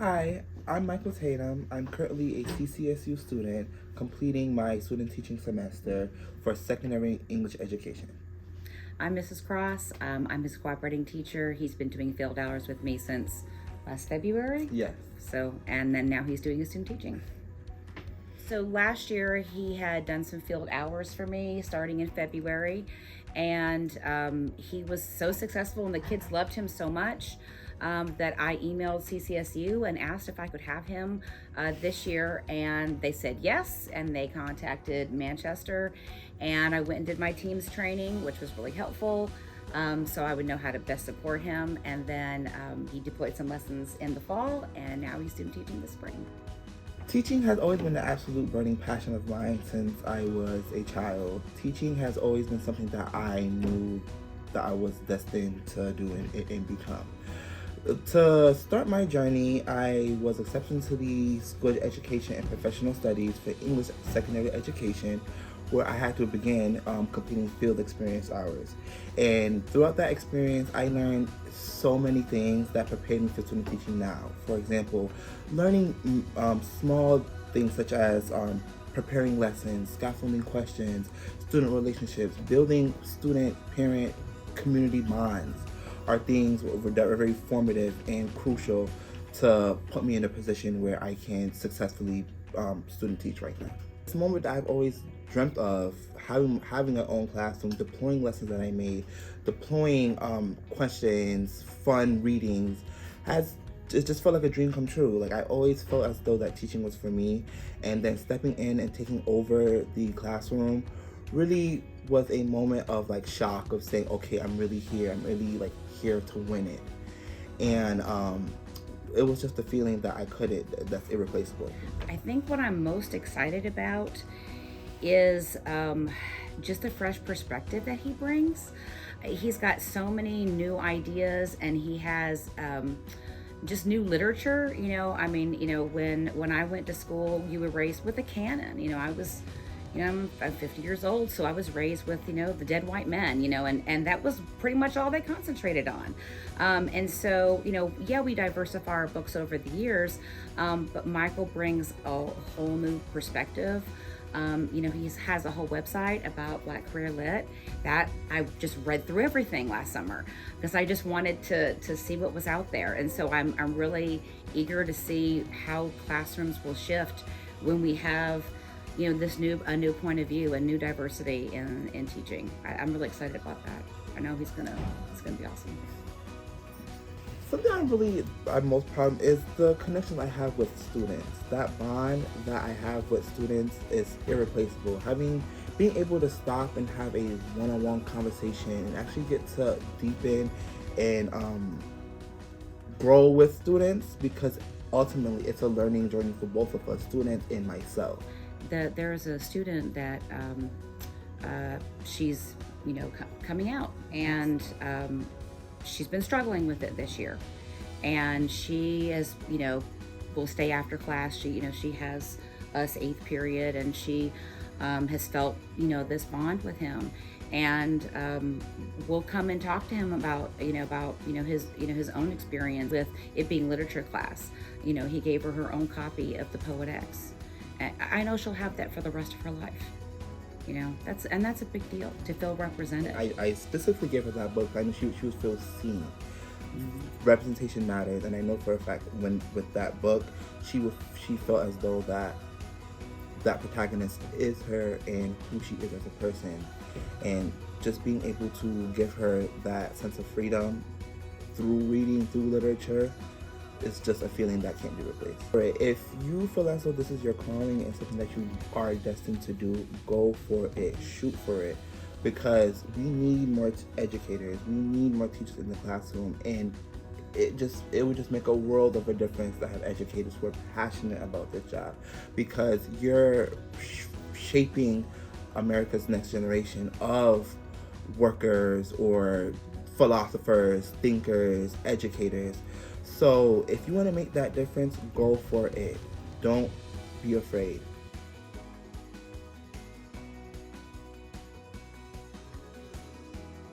Hi, I'm Michael Tatum. I'm currently a CCSU student completing my student teaching semester for secondary English education. I'm Mrs. Cross. I'm his cooperating teacher. He's been doing field hours with me since last February. Yes. And then now he's doing his student teaching. So last year he had done some field hours for me starting in February, and he was so successful, and the kids loved him so much that I emailed CCSU and asked if I could have him this year, and they said yes, and they contacted Manchester, and I went and did my team's training, which was really helpful. So I would know how to best support him, and then he deployed some lessons in the fall, and now he's student teaching this spring. Teaching has always been an absolute burning passion of mine since I was a child. Teaching has always been something that I knew that I was destined to do and become. To start my journey, I was accepted to the School of Education and Professional Studies for English Secondary Education, where I had to begin completing field experience hours. And throughout that experience, I learned so many things that prepared me for student teaching now. For example, learning small things such as preparing lessons, scaffolding questions, student relationships, building student-parent community bonds are things that are very formative and crucial to put me in a position where I can successfully student teach right now. It's a moment that I've always dreamt of, having our own classroom, deploying lessons that I made, deploying questions, fun readings, it just felt like a dream come true. Like, I always felt as though that teaching was for me, and then stepping in and taking over the classroom really was a moment of like shock of saying, okay, I'm really here. I'm really like here to win it. And it was just a feeling that I couldn't, that's irreplaceable. I think what I'm most excited about is just the fresh perspective that he brings. He's got so many new ideas, and he has just new literature. When I went to school, you were raised with a canon. I'm 50 years old, so I was raised with, the dead white men, and that was pretty much all they concentrated on. We diversify our books over the years, but Michael brings a whole new perspective. He has a whole website about Black Career Lit that I just read through everything last summer because I just wanted to see what was out there. And so I'm really eager to see how classrooms will shift when we have a new point of view and new diversity in teaching. I'm really excited about that. I know it's gonna be awesome. Something I'm most proud of is the connection I have with students. That bond that I have with students is irreplaceable. Being able to stop and have a one-on-one conversation and actually get to deepen and grow with students, because ultimately it's a learning journey for both of us, students and myself. There's a student that she's coming out, and she's been struggling with it this year, and she is will stay after class. She has us 8th period, and she has felt this bond with him, and we'll come and talk to him about his own experience with it being literature class. He gave her own copy of The Poet X. I know she'll have that for the rest of her life. That's a big deal to feel represented. I specifically gave her that book. I know she would feel seen. Representation matters, and I know for a fact with that book, she felt as though that protagonist is her and who she is as a person, and just being able to give her that sense of freedom through reading, through literature, it's just a feeling that can't be replaced. Right, if you feel as though this is your calling and something that you are destined to do, go for it, shoot for it, because we need more educators, we need more teachers in the classroom, and it would just make a world of a difference to have educators who are passionate about their job, because you're shaping America's next generation of workers or philosophers, thinkers, educators. So if you want to make that difference, go for it. Don't be afraid.